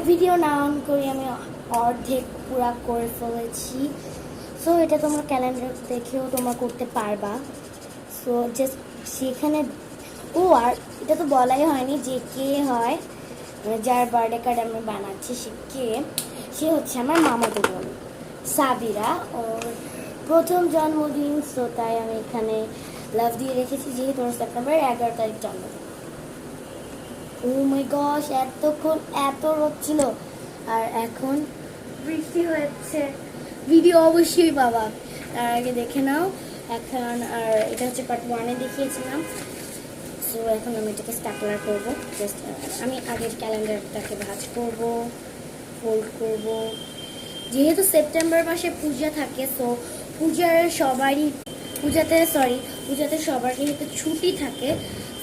Video না on করি আমি অর্ধেক পুরা করে ফেলেছি। সো এটা তোমরা ক্যালেন্ডার দেখেও তোমরা করতে পারবা। সো জাস্ট সেখানে ও আর এটা তো বলাই হয়নি যে কে হয়, মানে যার বার্থডে কার্ড আমি বানাচ্ছি সে হচ্ছে আমার মামাতো বোন সাবিরা। ওর প্রথম জন্মদিন, সো তাই আমি এখানে লাভ দিয়ে রেখেছি, যেহেতু ওর সেপ্টেম্বরের 11 তারিখ জন্মদিন। ও মাই গশ, এতক্ষণ এত রোদ ছিল আর এখন বৃষ্টি হচ্ছে। ভিডিও অবশ্যই বাবা, তার আগে দেখে নাও। এখন আর এটা হচ্ছে পার্ট 1-এ দেখিয়েছিলাম। সো এখন আমি এটাকে স্ট্যাপলার করবো। জাস্ট আমি আগের ক্যালেন্ডারটাকে ভাঁজ করব, ফোল্ড করব। যেহেতু সেপ্টেম্বর মাসে পূজা থাকে, সো পূজাতে সবারই হয়তো ছুটি থাকে।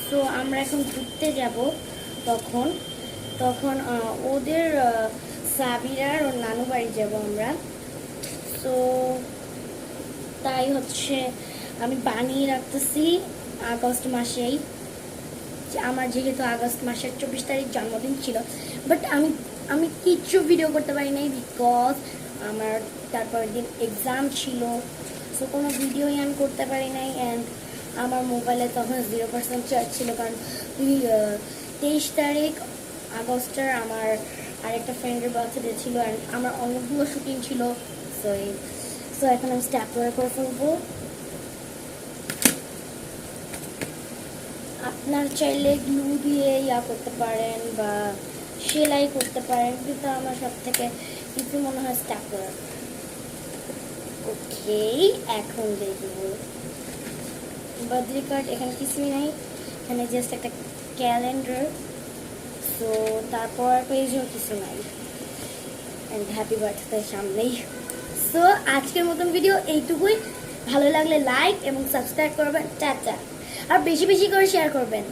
সো আমরা এখন ঘুরতে যাব। তখন তখন ওদের সাবিরার ওর নানু বাড়ি যাব আমরা। সো তাই হচ্ছে আমি বানিয়ে রাখতেছি আগস্ট মাসেই। আমার যেহেতু আগস্ট মাসের 24 তারিখ জন্মদিন ছিল, বাট আমি কিচ্ছু ভিডিও করতে পারি নাই, বিকজ আমার তারপরের দিন এক্সাম ছিল। সো কোনো ভিডিওই আমি করতে পারি নাই। অ্যান্ড আমার মোবাইলে তখন 0% চার্জ ছিল, কারণ 23 তারিখ আগস্টের আমার আরেকটা ফ্রেন্ডের বার্থডে ছিল অ্যান্ড আমার অনেকগুলো শুটিং ছিল। সো এখন আমি স্ট্যাপলার করে ফেলবো। আপনার চাইলে গ্লু দিয়ে করতে পারেন বা সেলাই করতে পারেন, কিন্তু আমার সব থেকে কিছু মনে হয় স্ট্যাপলার। ওকে, এখন দেখব বার্থডে কার্ড। এখানে কিছুই নাই, এখানে জাস্ট একটা ক্যালেন্ডার। সো তারপর পেজও কিছু নাই, অ্যান্ড হ্যাপি বার্থডে সামনেই। সো আজকের মতন ভিডিও এইটুকুই। ভালো লাগলে লাইক এবং সাবস্ক্রাইব করবেন, টাটা। আর বেশি বেশি করে শেয়ার করবেন।